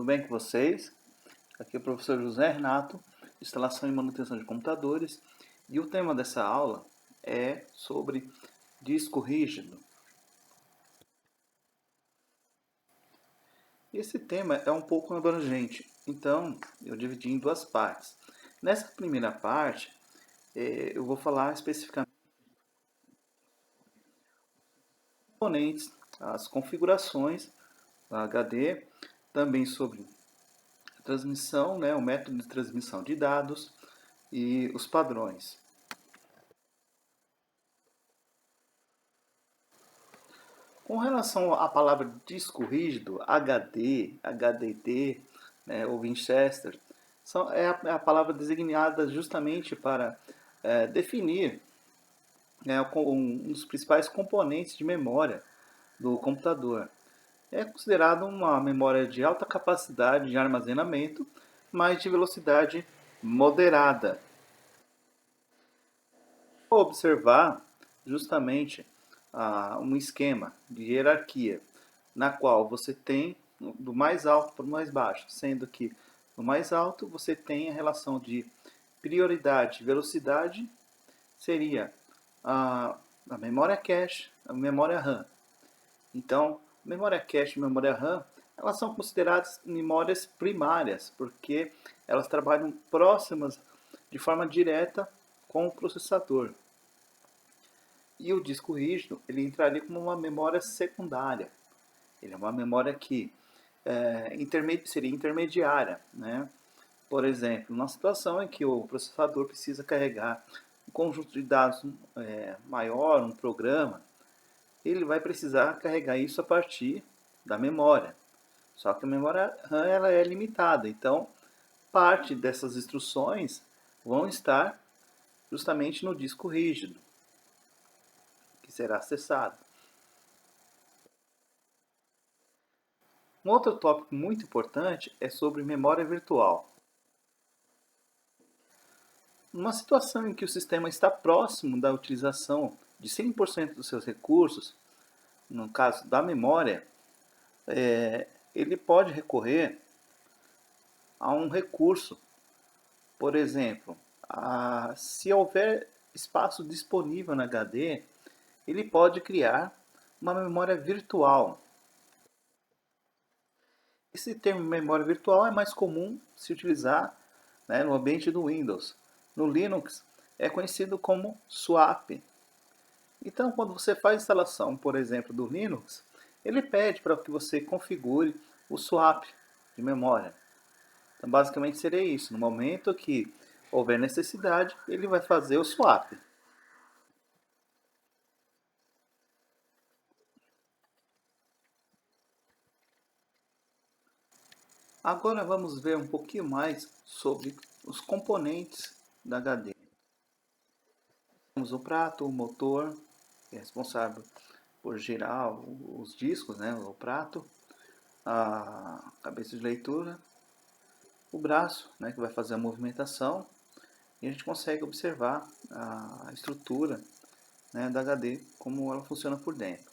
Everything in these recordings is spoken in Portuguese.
bem com vocês? Aqui é o professor José Renato, instalação e manutenção de computadores, e o tema dessa aula é sobre disco rígido. Esse tema é um pouco abrangente, então eu dividi em duas partes. Nessa primeira parte, eu vou falar especificamente dos componentes, as configurações da HD, também sobre a transmissão, o método de transmissão de dados e os padrões. Com relação à palavra disco rígido, HD, HDD, ou Winchester, é a palavra designada justamente para definir um dos principais componentes de memória do computador. É considerado uma memória de alta capacidade de armazenamento, mas de velocidade moderada. Vou observar justamente um esquema de hierarquia, na qual você tem do mais alto para o mais baixo, sendo que no mais alto você tem a relação de prioridade e velocidade, seria a memória cache, a memória RAM. Então, memória cache e memória RAM, elas são consideradas memórias primárias, porque elas trabalham próximas de forma direta com o processador. E o disco rígido, ele entraria como uma memória secundária. Ele é uma memória que seria intermediária, né? Por exemplo, numa situação em que o processador precisa carregar um conjunto de dados maior, um programa, ele vai precisar carregar isso a partir da memória. Só que a memória RAM ela é limitada, então parte dessas instruções vão estar justamente no disco rígido, que será acessado. Um outro tópico muito importante é sobre memória virtual. Numa situação em que o sistema está próximo da utilização de 100% dos seus recursos, no caso da memória, ele pode recorrer a um recurso. Por exemplo, se houver espaço disponível na HD, ele pode criar uma memória virtual. Esse termo memória virtual é mais comum se utilizar no ambiente do Windows. No Linux é conhecido como swap. Então, quando você faz a instalação, por exemplo, do Linux, ele pede para que você configure o swap de memória. Então, basicamente seria isso. No momento que houver necessidade, ele vai fazer o swap. Agora vamos ver um pouquinho mais sobre os componentes da HD. Temos o prato, o motor, que é responsável por girar os discos, o prato, a cabeça de leitura, o braço, que vai fazer a movimentação, e a gente consegue observar a estrutura da HD, como ela funciona por dentro.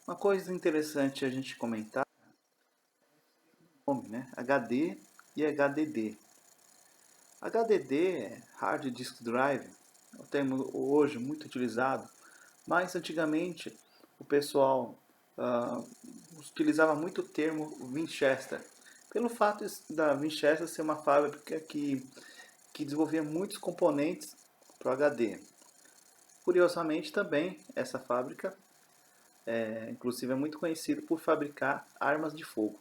Uma coisa interessante a gente comentar é o nome, HD e HDD. HDD é Hard Disk Drive, é um termo hoje muito utilizado, mas antigamente o pessoal utilizava muito o termo Winchester, pelo fato da Winchester ser uma fábrica que desenvolvia muitos componentes para o HD. Curiosamente também, essa fábrica inclusive é muito conhecida por fabricar armas de fogo.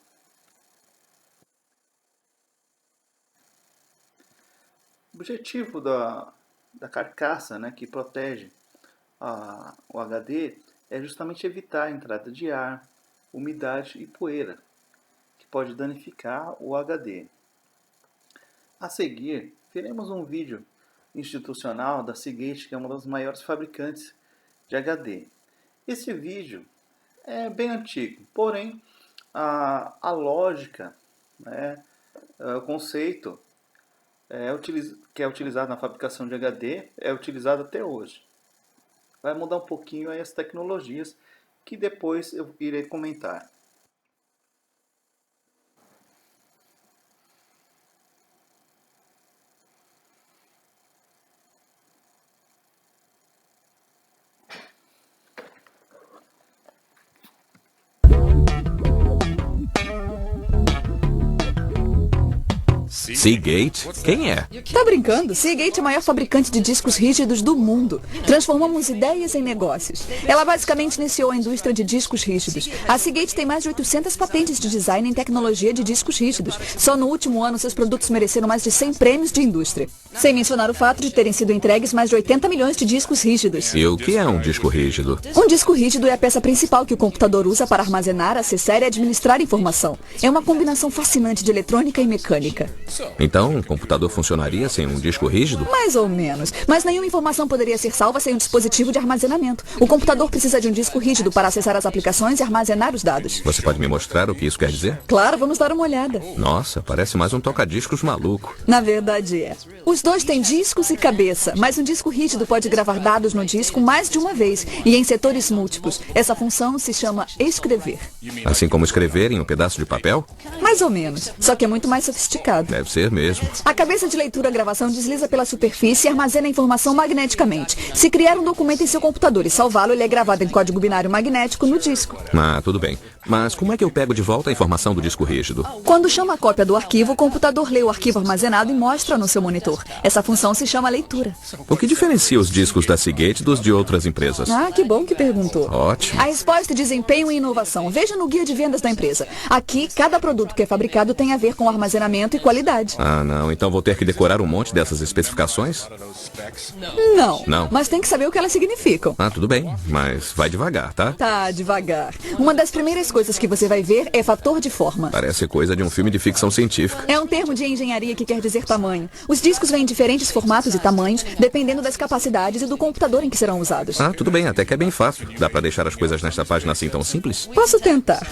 O objetivo da carcaça que protege o HD é justamente evitar a entrada de ar, umidade e poeira, que pode danificar o HD. A seguir, veremos um vídeo institucional da Seagate, que é uma das maiores fabricantes de HD. Esse vídeo é bem antigo, porém a lógica, o conceito que é utilizado na fabricação de HD é utilizado até hoje. Vai mudar um pouquinho aí as tecnologias que depois eu irei comentar. Seagate? Quem é? Tá brincando? Seagate é o maior fabricante de discos rígidos do mundo. Transformamos ideias em negócios. Ela basicamente iniciou a indústria de discos rígidos. A Seagate tem mais de 800 patentes de design em tecnologia de discos rígidos. Só no último ano, seus produtos mereceram mais de 100 prêmios de indústria. Sem mencionar o fato de terem sido entregues mais de 80 milhões de discos rígidos. E o que é um disco rígido? Um disco rígido é a peça principal que o computador usa para armazenar, acessar e administrar informação. É uma combinação fascinante de eletrônica e mecânica. Então, um computador funcionaria sem um disco rígido? Mais ou menos. Mas nenhuma informação poderia ser salva sem um dispositivo de armazenamento. O computador precisa de um disco rígido para acessar as aplicações e armazenar os dados. Você pode me mostrar o que isso quer dizer? Claro, vamos dar uma olhada. Nossa, parece mais um toca-discos maluco. Na verdade é. Os dois têm discos e cabeça, mas um disco rígido pode gravar dados no disco mais de uma vez e em setores múltiplos. Essa função se chama escrever. Assim como escrever em um pedaço de papel? Mais ou menos, só que é muito mais sofisticado. Deve ser mesmo. A cabeça de leitura-gravação desliza pela superfície e armazena a informação magneticamente. Se criar um documento em seu computador e salvá-lo, ele é gravado em código binário magnético no disco. Ah, tudo bem. Mas como é que eu pego de volta a informação do disco rígido? Quando chama a cópia do arquivo, o computador lê o arquivo armazenado e mostra no seu monitor. Essa função se chama leitura. O que diferencia os discos da Seagate dos de outras empresas? Ah, que bom que perguntou. Ótimo. A resposta é desempenho e inovação. Veja no guia de vendas da empresa. Aqui, cada produto que é fabricado tem a ver com armazenamento e qualidade. Ah, não. Então vou ter que decorar um monte dessas especificações? Não. Não. Mas tem que saber o que elas significam. Ah, tudo bem. Mas vai devagar, tá? Tá, devagar. Uma das primeiras coisas que você vai ver é fator de forma. Parece coisa de um filme de ficção científica. É um termo de engenharia que quer dizer tamanho. Os discos vêm em diferentes formatos e tamanhos, dependendo das capacidades e do computador em que serão usados. Ah, tudo bem. Até que é bem fácil. Dá pra deixar as coisas nesta página assim tão simples? Posso tentar.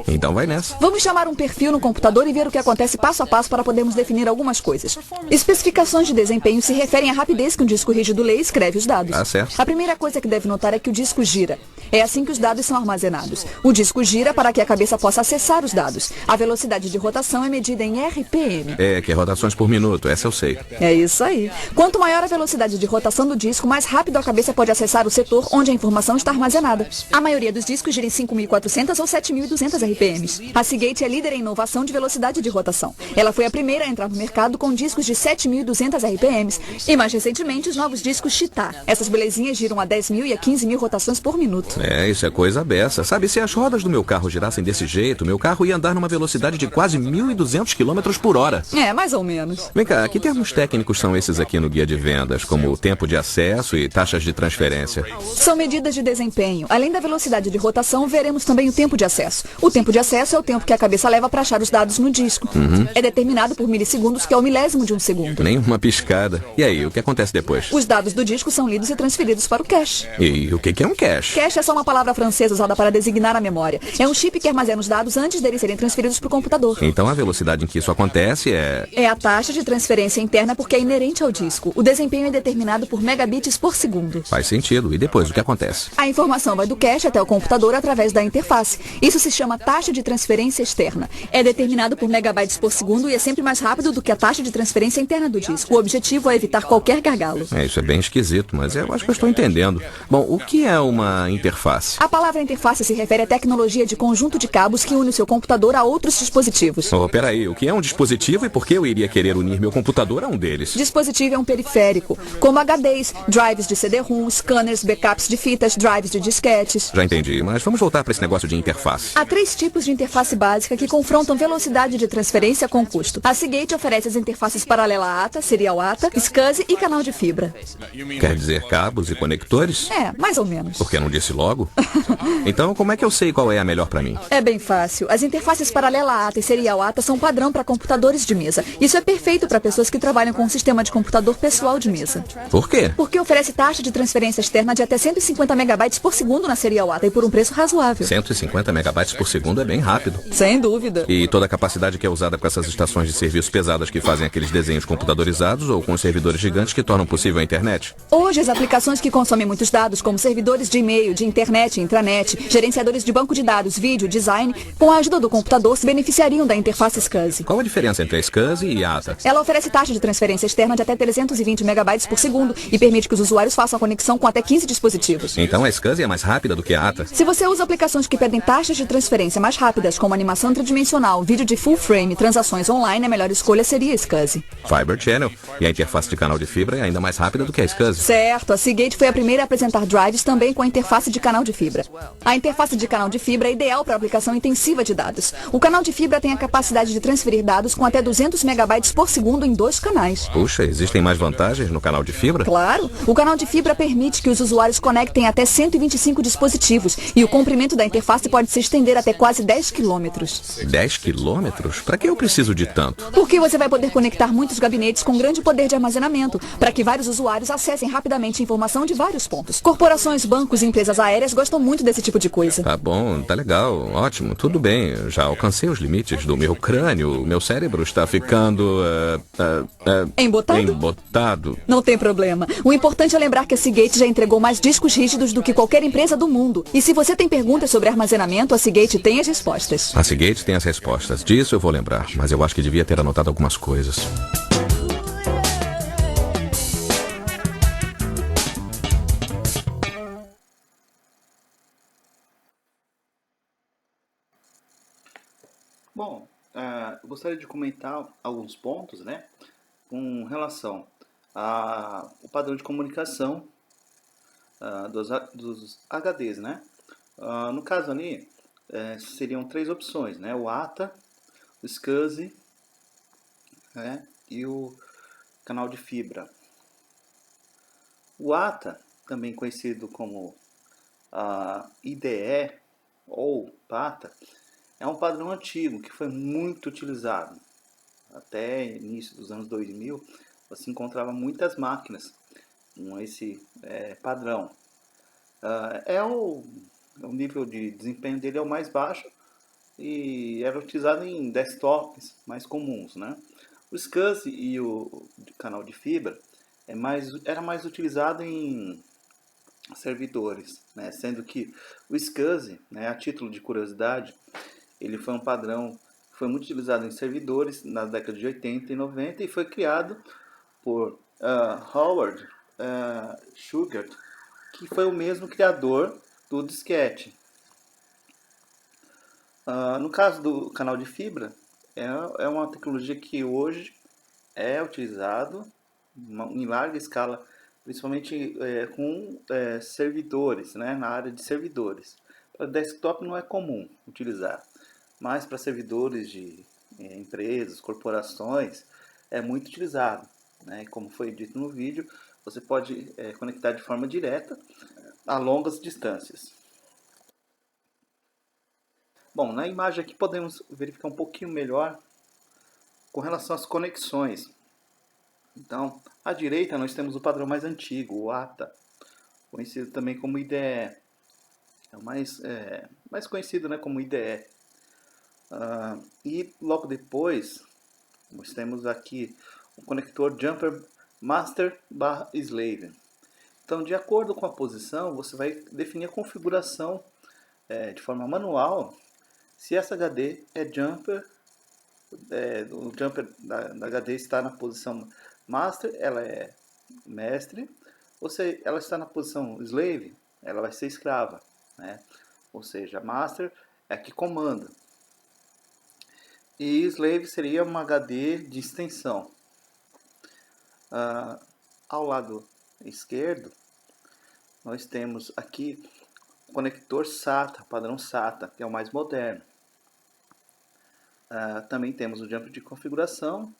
Então vai nessa. Vamos chamar um perfil no computador e ver o que acontece passo a passo para podermos definir algumas coisas. Especificações de desempenho se referem à rapidez que um disco rígido lê e escreve os dados. Ah, certo. A primeira coisa que deve notar é que o disco gira. É assim que os dados são armazenados. O disco gira para que a cabeça possa acessar os dados. A velocidade de rotação é medida em RPM. É, que é rotações por minuto. Essa eu sei. É isso aí. Quanto maior a velocidade de rotação do disco, mais rápido a cabeça pode acessar o setor onde a informação está armazenada. A maioria dos discos gira em 5.400 ou 7.200 RPMs. A Seagate é líder em inovação de velocidade de rotação. Ela foi a primeira a entrar no mercado com discos de 7.200 RPMs e, mais recentemente, os novos discos Cheetah. Essas belezinhas giram a 10.000 e a 15.000 rotações por minuto. É, isso é coisa beça. Sabe, se as rodas do meu carro girassem desse jeito, meu carro ia andar numa velocidade de quase 1.200 km por hora. É, mais ou menos. Vem cá, que termos técnicos são esses aqui no guia de vendas, como o tempo de acesso e taxas de transferência? São medidas de desempenho. Além da velocidade de rotação, veremos também o tempo de acesso. O tempo de acesso é o tempo que a cabeça leva para achar os dados no disco. É determinado por milissegundos, que é o milésimo de um segundo. Nem uma piscada. E aí, o que acontece depois? Os dados do disco são lidos e transferidos para o cache. E o que é um cache? Cache é só uma palavra francesa usada para designar a memória. É um chip que armazena os dados antes deles serem transferidos para o computador. Então a velocidade em que isso acontece é... É a taxa de transferência interna porque é inerente ao disco. O desempenho é determinado por megabits por segundo. Faz sentido. E depois, o que acontece? A informação vai do cache até o computador através da interface. Isso se chama taxa de transferência externa. É determinado por megabytes por segundo e é sempre mais rápido do que a taxa de transferência interna do disco. O objetivo é evitar qualquer gargalo. Isso é bem esquisito, mas eu acho que eu estou entendendo. Bom, o que é uma interface? A palavra interface se refere à tecnologia de conjunto de cabos que une o seu computador a outros dispositivos. Oh, peraí, o que é um dispositivo e por que eu iria querer unir meu computador a um deles? Dispositivo é um periférico, como HDs, drives de CD-ROM, scanners, backups de fitas, drives de disquetes. Já entendi, mas vamos voltar para esse negócio de interface. Há 3 tipos de interface básica que confrontam velocidade de transferência com custo. A Seagate oferece as interfaces paralela ATA, serial ATA, SCSI e canal de fibra. Quer dizer cabos e conectores? É, mais ou menos. Por que não disse logo? Então, como é que eu sei qual é a melhor para mim? É bem fácil. As interfaces paralela ATA e serial ATA são padrão para computadores de mesa. Isso é perfeito para pessoas que trabalham com um sistema de computador pessoal de mesa. Por quê? Porque oferece taxa de transferência externa de até 150 megabytes por segundo na serial ATA e por um preço razoável. 150 megabytes por segundo é bem rápido. Sem dúvida. E toda a capacidade que é usada com essas estações de serviço pesadas que fazem aqueles desenhos computadorizados ou com os servidores gigantes que tornam possível a internet? Hoje, as aplicações que consomem muitos dados, como servidores de e-mail, de internet, intranet, gerenciadores de banco de dados, vídeo, design, com a ajuda do computador, se beneficiariam da interface SCSI. Qual a diferença entre a SCSI e a ATA? Ela oferece taxa de transferência externa de até 320 megabytes por segundo e permite que os usuários façam a conexão com até 15 dispositivos. Então a SCSI é mais rápida do que a ATA? Se você usa aplicações que pedem taxas de transferência transferência mais rápidas, como animação tridimensional, vídeo de full frame e transações online, a melhor escolha seria a SCSI. Fiber Channel. E a interface de canal de fibra é ainda mais rápida do que a SCSI. Certo, a Seagate foi a primeira a apresentar drives também com a interface de canal de fibra. A interface de canal de fibra é ideal para aplicação intensiva de dados. O canal de fibra tem a capacidade de transferir dados com até 200 megabytes por segundo em 2 canais. Puxa, existem mais vantagens no canal de fibra? Claro, o canal de fibra permite que os usuários conectem até 125 dispositivos e o comprimento da interface pode se estender até quase 10 quilômetros. 10 quilômetros? Para que eu preciso de tanto? Porque você vai poder conectar muitos gabinetes com grande poder de armazenamento, para que vários usuários acessem rapidamente informação de vários pontos. Corporações, bancos e empresas aéreas gostam muito desse tipo de coisa. Tá bom, tá legal, ótimo, tudo bem. Já alcancei os limites do meu crânio. Meu cérebro está ficando... Embotado? Embotado. Não tem problema. O importante é lembrar que a Seagate já entregou mais discos rígidos do que qualquer empresa do mundo. E se você tem perguntas sobre armazenamento, a Seagate tem as respostas. A Seagate tem as respostas. Disso eu vou lembrar, mas eu acho que devia ter anotado algumas coisas. Bom, eu gostaria de comentar alguns pontos, né, com relação ao padrão de comunicação dos HDs, né? No caso ali, seriam 3 opções, né? O ATA, o SCSI, né, e o canal de fibra. O ATA, também conhecido como IDE ou PATA, é um padrão antigo que foi muito utilizado. Até início dos anos 2000, você encontrava muitas máquinas com esse padrão. O nível de desempenho dele é o mais baixo e era utilizado em desktops mais comuns, né? O SCSI e o canal de fibra era mais utilizado em servidores, né? Sendo que o SCSI, né, a título de curiosidade, ele foi um padrão que foi muito utilizado em servidores na década de 80 e 90 e foi criado por Howard Shugart, que foi o mesmo criador do disquete. No caso do canal de fibra, é uma tecnologia que hoje é utilizado em larga escala, principalmente com servidores, né, na área de servidores. Para desktop não é comum utilizar, mas para servidores de empresas, corporações, é muito utilizado, né? Como foi dito no vídeo, você pode conectar de forma direta a longas distâncias. Bom, na imagem aqui podemos verificar um pouquinho melhor com relação às conexões. Então, à direita nós temos o padrão mais antigo, o ATA, conhecido também como IDE. É o mais conhecido, né, como IDE. E logo depois, nós temos aqui o conector Jumper Master/Slave. Então, de acordo com a posição, você vai definir a configuração de forma manual. Se essa HD é Jumper, o Jumper da HD está na posição Master, ela é mestre. Ou se ela está na posição Slave, ela vai ser escrava, né? Ou seja, Master é a que comanda. E Slave seria uma HD de extensão. Ao lado esquerdo, nós temos aqui o conector SATA, padrão SATA, que é o mais moderno. Também temos o jumper de configuração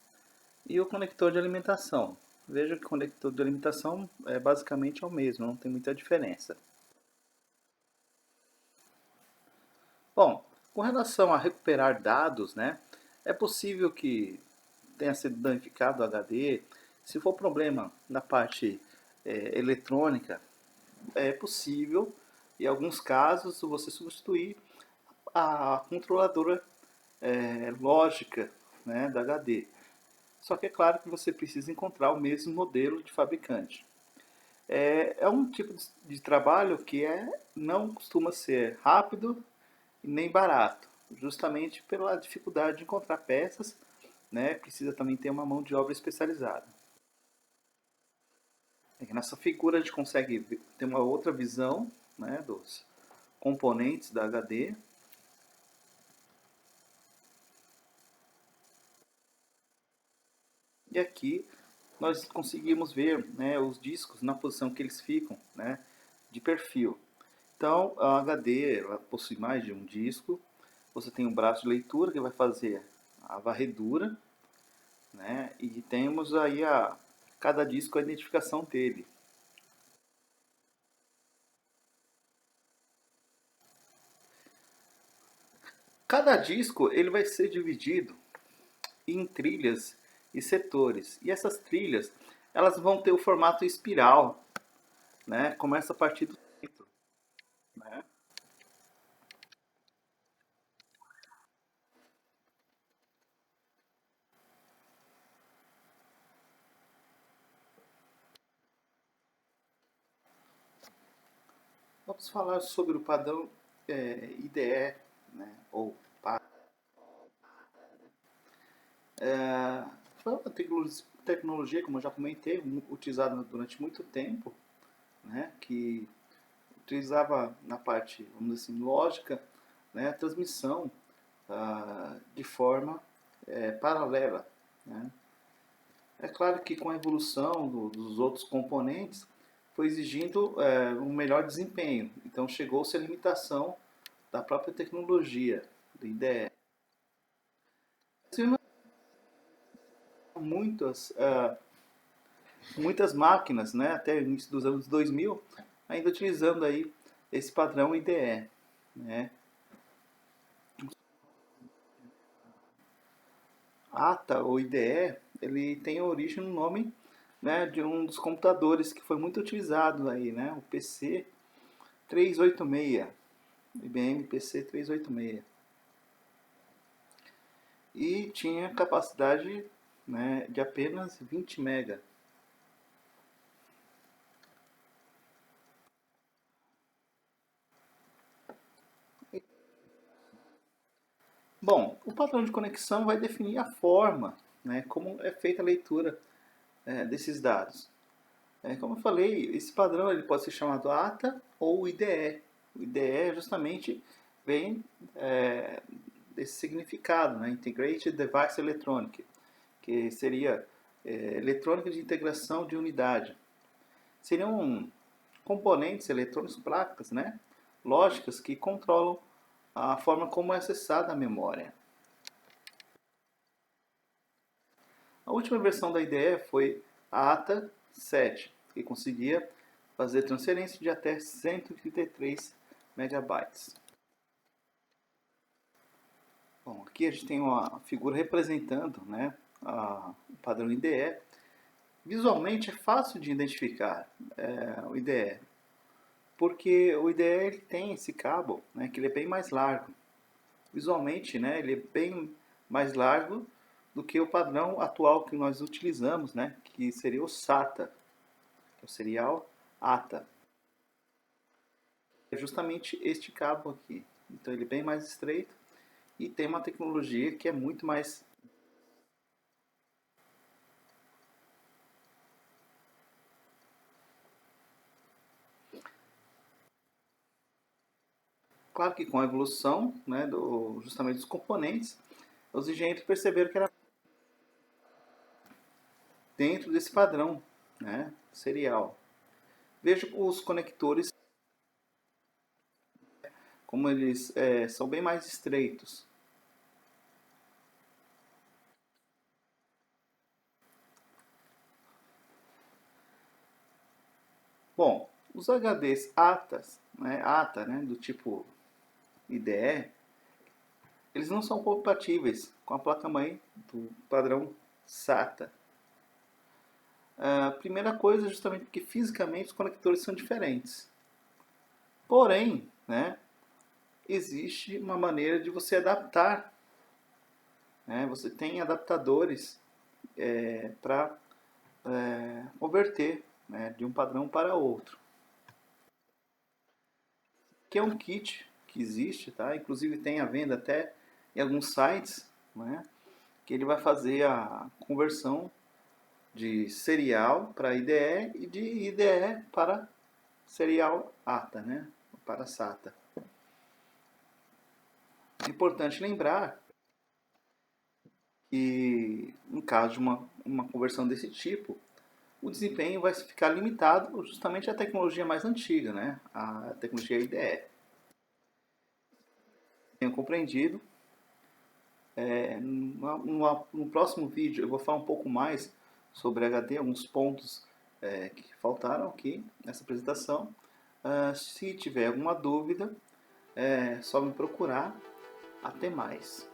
e o conector de alimentação. Veja que o conector de alimentação basicamente é o mesmo, não tem muita diferença. Bom, com relação a recuperar dados, né, é possível que tenha sido danificado o HD. Se for problema na parte eletrônica, é possível, em alguns casos, você substituir a controladora lógica, né, da HD. Só que é claro que você precisa encontrar o mesmo modelo de fabricante. É um tipo de trabalho que não costuma ser rápido e nem barato, justamente pela dificuldade de encontrar peças, né, precisa também ter uma mão de obra especializada. Nessa figura a gente consegue ter uma outra visão, né, dos componentes da HD. E aqui nós conseguimos ver, né, os discos na posição que eles ficam, né, de perfil. Então, a HD ela possui mais de um disco. Você tem um braço de leitura que vai fazer a varredura, né, e temos aí cada disco a identificação dele. Cada disco ele vai ser dividido em trilhas e setores. E essas trilhas elas vão ter o formato espiral, né? Começa a partir do centro, né? Vamos falar sobre o padrão IDE, né? Ou PA. Foi uma tecnologia, como eu já comentei, utilizada durante muito tempo, né? Que utilizava na parte, vamos dizer assim, lógica, né? A transmissão de forma paralela, né? É claro que com a evolução dos outros componentes foi exigindo um melhor desempenho. Então chegou-se a limitação da própria tecnologia do IDE. Muitas, muitas máquinas, né, até o início dos anos 2000, ainda utilizando aí esse padrão IDE, né. ATA ou IDE, ele tem origem no nome, né, de um dos computadores que foi muito utilizado aí, né, o PC 386, IBM PC 386. E tinha capacidade, né, de apenas 20 MB. Bom, o padrão de conexão vai definir a forma, né, como é feita a leitura desses dados. Como eu falei, esse padrão ele pode ser chamado ATA ou IDE. O IDE justamente vem desse significado, né, Integrated Device Electronic, que seria eletrônica de integração de unidade. Seriam componentes eletrônicos, placas, né, lógicas que controlam a forma como é acessada a memória. A última versão da IDE foi a ATA 7, que conseguia fazer transferência de até 133 megabytes. Bom, aqui a gente tem uma figura representando, né, o padrão IDE. Visualmente é fácil de identificar o IDE, porque o IDE ele tem esse cabo, né, que ele é bem mais largo. Visualmente, né, ele é bem mais largo do que o padrão atual que nós utilizamos, né, que seria o SATA, que é o serial ATA. É justamente este cabo aqui. Então ele é bem mais estreito e tem uma tecnologia que é muito mais... Claro que com a evolução, né, justamente dos componentes, os engenheiros perceberam que era dentro desse padrão, né, serial. Veja os conectores como eles são bem mais estreitos. Bom, os HDs ATA, né, do tipo IDE, eles não são compatíveis com a placa-mãe do padrão SATA. A primeira coisa é justamente porque fisicamente os conectores são diferentes. Porém, né, existe uma maneira de você adaptar. Né, você tem adaptadores para converter, né, de um padrão para outro. Que é um kit que existe, tá? Inclusive tem a venda até em alguns sites, né, que ele vai fazer a conversão de serial para IDE e de IDE para serial ATA, né, para SATA. É importante lembrar que, no caso de uma uma conversão desse tipo, o desempenho vai ficar limitado justamente à tecnologia mais antiga, né? A tecnologia IDE. Tenho compreendido. No próximo vídeo eu vou falar um pouco mais sobre HD, alguns pontos que faltaram aqui nessa apresentação. Se tiver alguma dúvida, é só me procurar. Até mais.